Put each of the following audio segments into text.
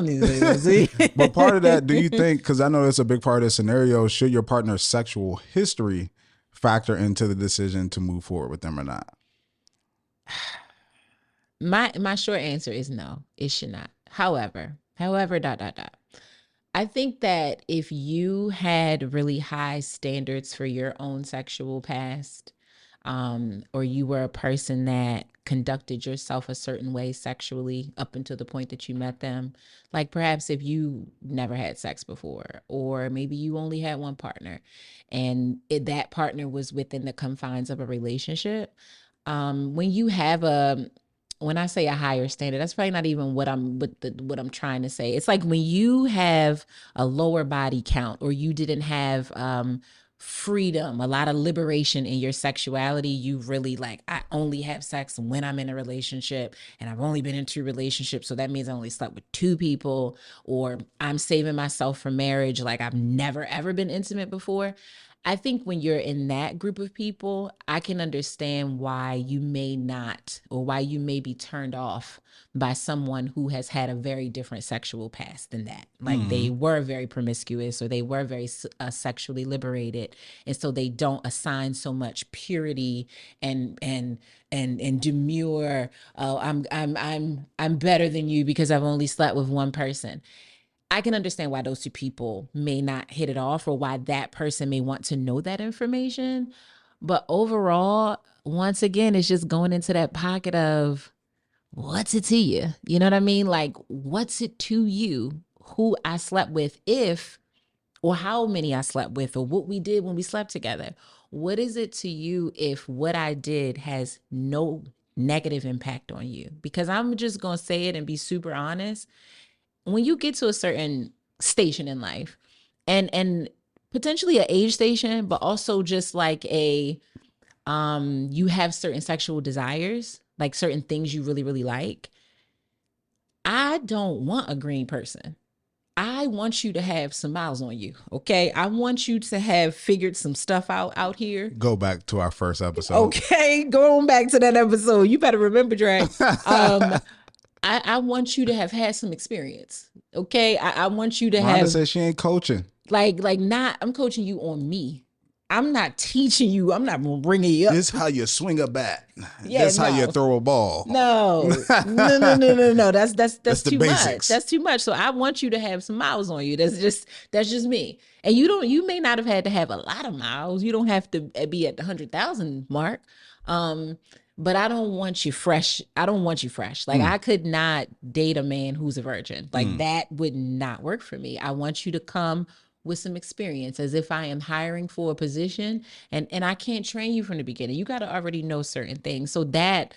But part of that, do you think, because I know that's a big part of the scenario, should your partner's sexual history factor into the decision to move forward with them or not? My short answer is no, it should not. However, I think that if you had really high standards for your own sexual past, or you were a person that conducted yourself a certain way sexually up until the point that you met them, like perhaps if you never had sex before, or maybe you only had one partner and that partner was within the confines of a relationship, when you have when I say a higher standard, that's probably not even what I'm trying to say. It's like when you have a lower body count, or you didn't have freedom, a lot of liberation in your sexuality. You really like, I only have sex when I'm in a relationship, and I've only been in 2 relationships, so that means I only slept with 2 people, or I'm saving myself for marriage, like I've never ever been intimate before. I think when you're in that group of people, I can understand why you may not, or why you may be turned off by someone who has had a very different sexual past than that. Like they were very promiscuous, or they were very sexually liberated, and so they don't assign so much purity and demure. Oh, I'm better than you because I've only slept with one person. I can understand why those 2 people may not hit it off, or why that person may want to know that information. But overall, once again, it's just going into that pocket of, what's it to you? You know what I mean? Like, what's it to you who I slept with, if, or how many I slept with, or what we did when we slept together? What is it to you if what I did has no negative impact on you? Because I'm just going to say it and be super honest. When you get to a certain station in life, and potentially an age station, but also just like you have certain sexual desires, like certain things you really, really like. I don't want a green person. I want you to have some miles on you, okay? I want you to have figured some stuff out here. Go back to our first episode. Okay, going back to that episode. You better remember, Dre. I want you to have had some experience, okay? I want you to Rhonda have... says she ain't coaching. Like not, I'm coaching you on me. I'm not teaching you. I'm not bringing you up. This how you swing a bat. Yeah, this how you throw a ball. No. That's too much. That's too much. So I want you to have some miles on you. That's just me. And you may not have had to have a lot of miles. You don't have to be at the 100,000 mark. But I don't want you fresh. Like I could not date a man who's a virgin. Like that would not work for me. I want you to come with some experience, as if I am hiring for a position, and I can't train you from the beginning. You got to already know certain things, so that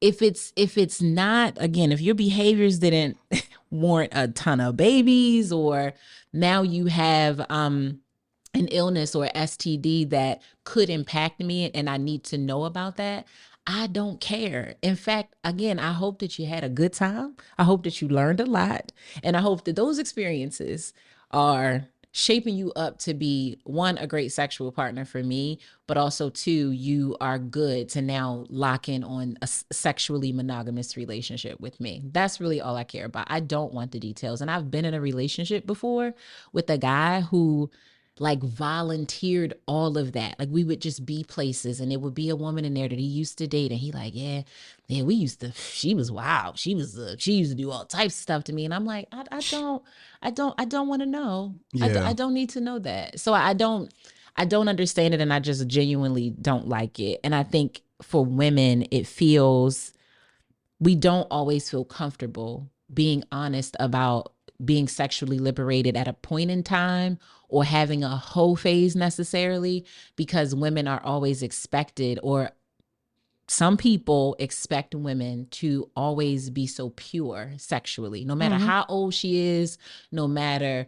if it's not, again, if your behaviors didn't warrant a ton of babies, or now you have an illness or STD that could impact me and I need to know about that, I don't care. In fact, again, I hope that you had a good time. I hope that you learned a lot, and I hope that those experiences are shaping you up to be, 1, a great sexual partner for me, but also 2, you are good to now lock in on a sexually monogamous relationship with me. That's really all I care about. I don't want the details. And I've been in a relationship before with a guy who like volunteered all of that. Like we would just be places, and it would be a woman in there that he used to date, and he like, yeah, we used to, she was wild. She used to do all types of stuff to me. And I'm like, I don't want to know. Yeah. I don't need to know that. So I don't understand it, and I just genuinely don't like it. And I think for women, we don't always feel comfortable being honest about being sexually liberated at a point in time, or having a hoe phase necessarily, because women are always expected, or some people expect women to always be so pure sexually, no matter how old she is, no matter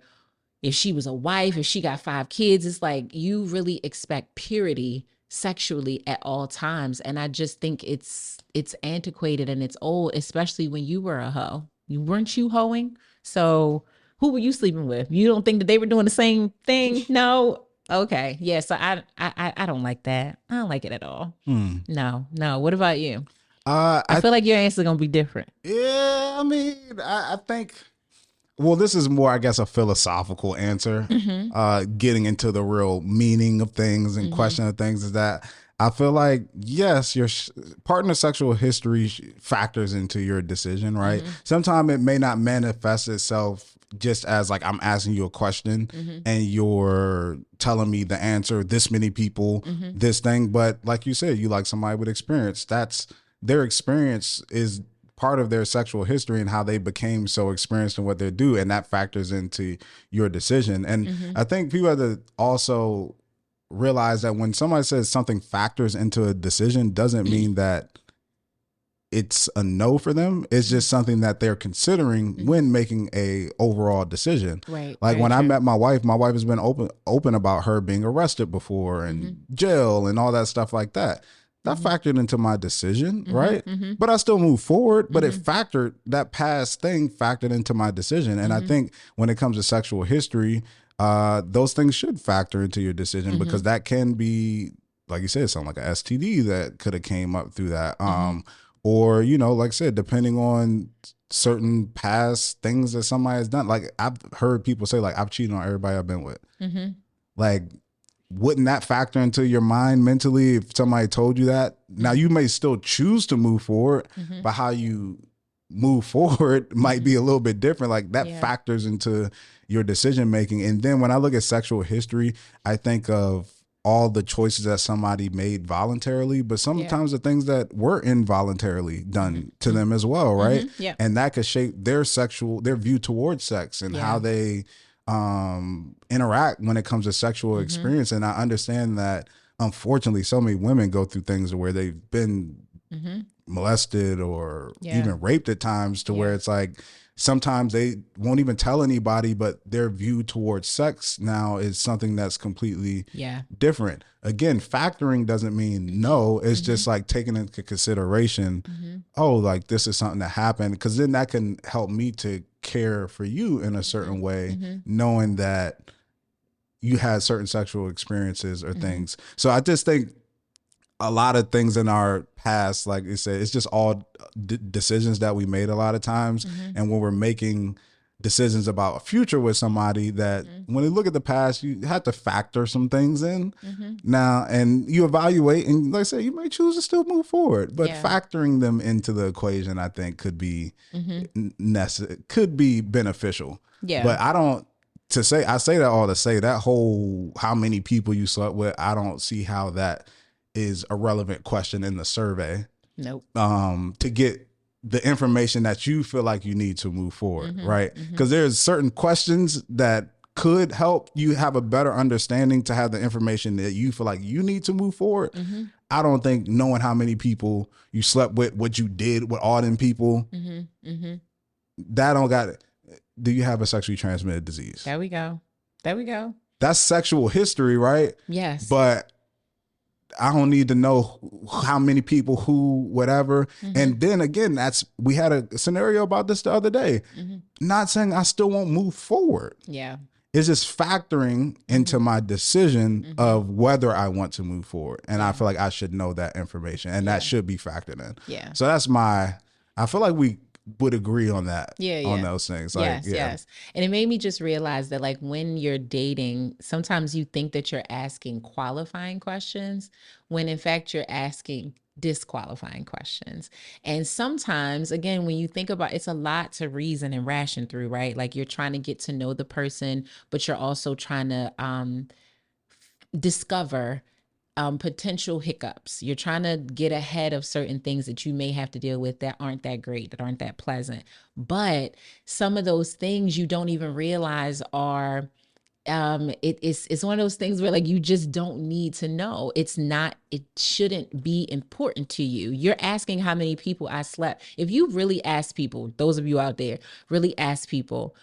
if she was a wife, if she got 5 kids. It's like you really expect purity sexually at all times. And I just think it's antiquated and it's old, especially when you were a hoe. Weren't you hoeing? So who were you sleeping with? You don't think that they were doing the same thing? No. Okay. Yeah. So I don't like that. I don't like it at all. No. What about you? I feel like your answer is gonna be different. Yeah. I mean, I think Well, this is more, I guess, a philosophical answer. Mm-hmm. Getting into the real meaning of things and Mm-hmm. question of things is that I feel like, yes, your partner's sexual history factors into your decision, right? Mm-hmm. Sometimes it may not manifest itself just as like I'm asking you a question Mm-hmm. and you're telling me the answer, this many people, Mm-hmm. this thing. But like you said, you like somebody with experience. That's their experience is part of their sexual history and how they became so experienced in what they do, and that factors into your decision. And Mm-hmm. I think people have to also realize that when somebody says something factors into a decision doesn't mean that it's a no for them. It's just something that they're considering Mm-hmm. when making a overall decision. Right. Like Very when I true. met my wife has been open about her being arrested before and Mm-hmm. jail and all that stuff like that. That Mm-hmm. factored into my decision, Mm-hmm. right? Mm-hmm. But I still moved forward, but it Mm-hmm. factored, that past thing factored into my decision. And I Mm-hmm. think when it comes to sexual history, those things should factor into your decision Mm-hmm. because that can be, like you said, something like a STD that could have came up through that. Mm-hmm. Or, like I said, depending on certain past things that somebody has done. Like I've heard people say, like, I've cheated on everybody I've been with. Mm-hmm. Like, wouldn't that factor into your mind mentally if somebody told you that? Now you may still choose to move forward, Mm-hmm. but how you move forward might be a little bit different. Like that Yeah. factors into your decision making. And then when I look at sexual history, I think of all the choices that somebody made voluntarily, but sometimes the things that were involuntarily done to them as well, right? Mm-hmm. Yeah. And that could shape their view towards sex and how they interact when it comes to sexual experience. And I understand that unfortunately so many women go through things where they've been molested or even raped at times to where it's like sometimes they won't even tell anybody, but their view towards sex now is something that's completely different. Again, factoring doesn't mean no. It's just like taking into consideration, oh, like this is something that happened, because then that can help me to care for you in a certain way, knowing that you had certain sexual experiences or things. So I just think a lot of things in our past, like you said, it's just all decisions that we made a lot of times. And when we're making decisions about a future with somebody, that when you look at the past, you have to factor some things in now, and you evaluate, and like I said, you may choose to still move forward, but factoring them into the equation, I think could be could be beneficial. But I say that all to say that whole how many people you slept with, I don't see how that is a relevant question in the survey. Nope. To get the information that you feel like you need to move forward, right? Because there's certain questions that could help you have a better understanding to have the information that you feel like you need to move forward. I don't think knowing how many people you slept with, what you did with all them people, that don't got it. Do you have a sexually transmitted disease? There we go. That's sexual history, right? Yes. But I don't need to know how many people, who, whatever. And then again, we had a scenario about this the other day. Not saying I still won't move forward. Yeah. It's just factoring into my decision of whether I want to move forward. And I feel like I should know that information, and that should be factored in. Yeah. So that's I feel like we would agree on that. On those things. Like, yes. And it made me just realize that, like, when you're dating, sometimes you think that you're asking qualifying questions when in fact you're asking disqualifying questions. And sometimes, again, when you think about it's a lot to reason and ration through, right? Like, you're trying to get to know the person, but you're also trying to discover potential hiccups. You're trying to get ahead of certain things that you may have to deal with that aren't that great, that aren't that pleasant. But some of those things you don't even realize are it's one of those things where, like, you just don't need to know. It shouldn't be important to you. You're asking how many people I slept. If you really ask people, those of you out there, really ask people,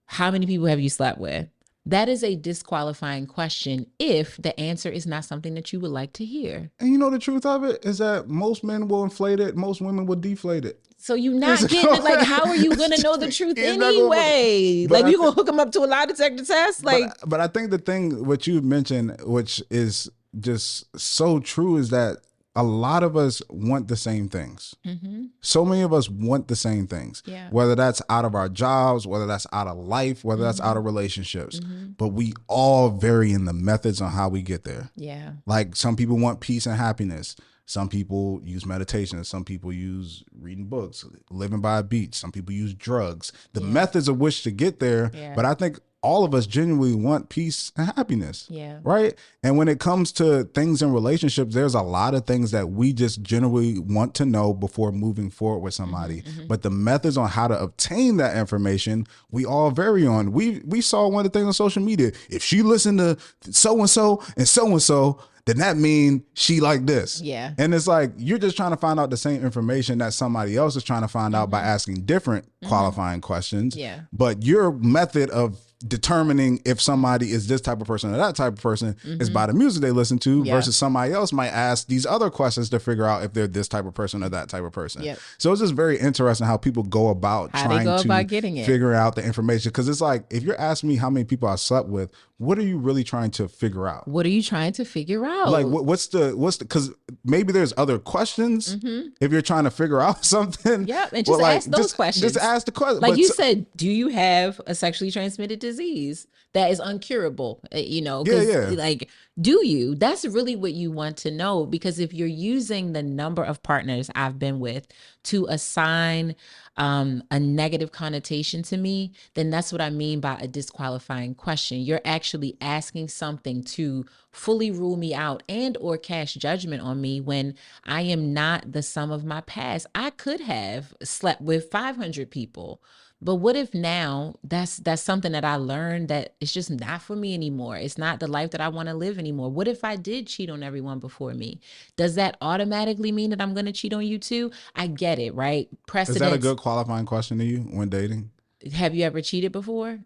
how many people have you slept with? That is a disqualifying question if the answer is not something that you would like to hear. And you know the truth of it is that most men will inflate it, most women will deflate it. So you're not getting it. Like, how are you going to know the truth anyway? Like, you going to hook them up to a lie detector test? Like, but I think the thing, what you mentioned, which is just so true, is that a lot of us want the same things. Mm-hmm. So many of us want the same things, Yeah. whether that's out of our jobs, whether that's out of life, whether that's out of relationships, but we all vary in the methods on how we get there. Yeah. Like some people want peace and happiness. Some people use meditation. Some people use reading books, living by a beach. Some people use drugs. The methods of which to get there. Yeah. But I think all of us genuinely want peace and happiness. Yeah. Right. And when it comes to things in relationships, there's a lot of things that we just generally want to know before moving forward with somebody. But the methods on how to obtain that information, we all vary on. We saw one of the things on social media. If she listened to so-and-so and so-and-so, then that means she like this. Yeah. And it's like, you're just trying to find out the same information that somebody else is trying to find out by asking different qualifying questions. Yeah. But your method of determining if somebody is this type of person or that type of person is by the music they listen to versus somebody else might ask these other questions to figure out if they're this type of person or that type of person. Yep. So it's just very interesting how people go about trying to figure out the information. Because it's like, if you're asking me how many people I slept with, what are you really trying to figure out? What are you trying to figure out? Like, what's the, because maybe there's other questions if you're trying to figure out something. Yeah, and just ask those questions. Just ask the question. Like you said, do you have a sexually transmitted disease that is uncurable? You know, like, do you? That's really what you want to know. Because if you're using the number of partners I've been with to assign a negative connotation to me, then that's what I mean by a disqualifying question. You're actually asking something to fully rule me out and or cast judgment on me when I am not the sum of my past. I could have slept with 500 people. But what if now that's something that I learned that it's just not for me anymore? It's not the life that I want to live anymore. What if I did cheat on everyone before me? Does that automatically mean that I'm going to cheat on you too? I get it, right? Precedence. Is that a good qualifying question to you when dating? Have you ever cheated before?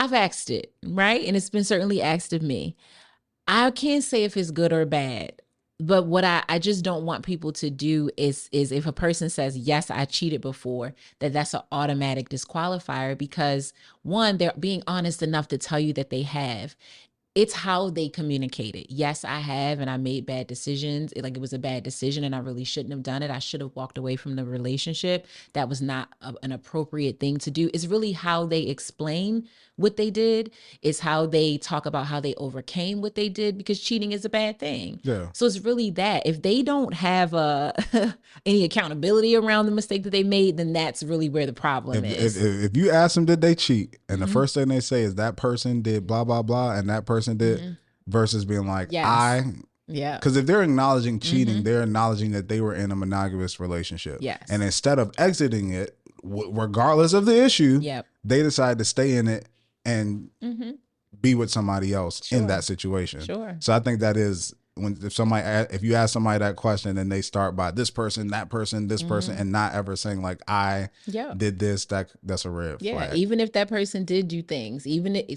I've asked it, right? And it's been certainly asked of me. I can't say if it's good or bad. But what I just don't want people to do is if a person says, yes, I cheated before, that's an automatic disqualifier, because one, they're being honest enough to tell you that they have. It's how they communicate it. Yes, I have, and I made bad decisions. It was a bad decision and I really shouldn't have done it. I should have walked away from the relationship. That was not an appropriate thing to do. It's really how they explain what they did. It's how they talk about how they overcame what they did, because cheating is a bad thing. Yeah. So it's really that. If they don't have any accountability around the mistake that they made, then that's really where the problem is. If you ask them, did they cheat? And the first thing they say is that person did blah, blah, blah, and that person did, versus being like, Yeah. Because if they're acknowledging cheating, they're acknowledging that they were in a monogamous relationship. Yes. And instead of exiting it, regardless of the issue, they decide to stay in it and be with somebody else in that situation. Sure. So I think that is, if you ask somebody that question and they start by this person, that person, this person, and not ever saying like, I did this, that's a red flag. Even if that person did do things,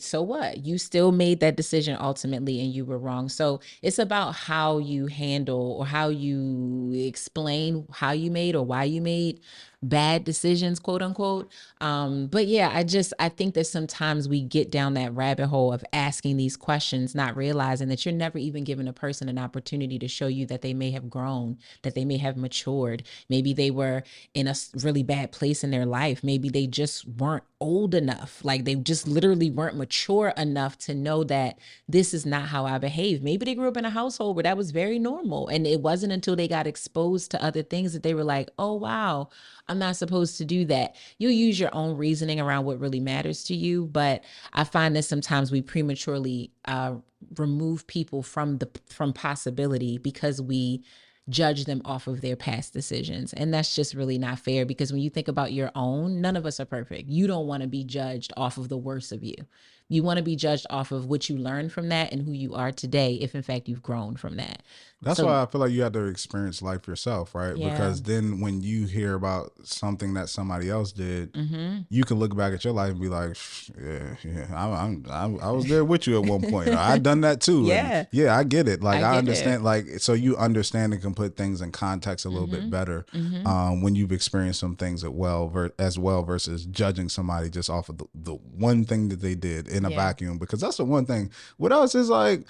so what? You still made that decision ultimately and you were wrong. So it's about how you handle or how you explain how you made or why you made bad decisions, quote unquote. But yeah, I think that sometimes we get down that rabbit hole of asking these questions, not realizing that you're never even giving a person an opportunity to show you that they may have grown, that they may have matured. Maybe they were in a really bad place in their life. Maybe they just weren't old enough. Like they just literally weren't mature enough to know that this is not how I behave. Maybe they grew up in a household where that was very normal. And it wasn't until they got exposed to other things that they were like, oh, wow, I'm not supposed to do that. You'll use your own reasoning around what really matters to you. But I find that sometimes we prematurely remove people from possibility because we judge them off of their past decisions. And that's just really not fair, because when you think about your own, none of us are perfect. You don't want to be judged off of the worst of you. You want to be judged off of what you learned from that and who you are today, if in fact you've grown from that. That's why I feel like you have to experience life yourself, right? Yeah. Because then when you hear about something that somebody else did, you can look back at your life and be like, I was there with you at one point. I done that too. Yeah. And I get it. Like I understand. Like, so you understand and can put things in context a little bit better when you've experienced some things as well versus judging somebody just off of the one thing that they did in a vacuum. Because that's the one thing. What else is like,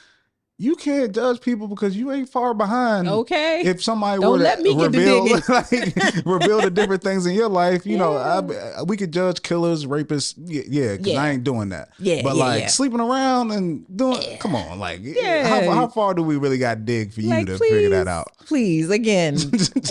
you can't judge people because you ain't far behind. Okay. If somebody Don't were let to me get reveal, the reveal the different things in your life, you know, Yeah. we could judge killers, rapists. Yeah, because I Yeah. ain't doing that. Yeah, But yeah, like yeah. sleeping around and doing, Yeah. come on, like Yeah. how far do we really got to dig for you Like, to figure that out? please, again,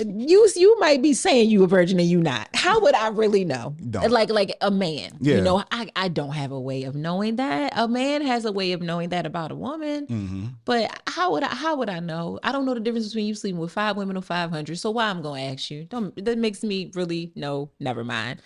you might be saying you a virgin and you not. How would I really know? Don't. Like a man, Yeah. you know, I don't have a way of knowing that. A man has a way of knowing that about a woman. Mm-hmm. But how would I know? I don't know the difference between you sleeping with 5 women or 500. So why I'm gonna ask you? That makes me really no. Never mind.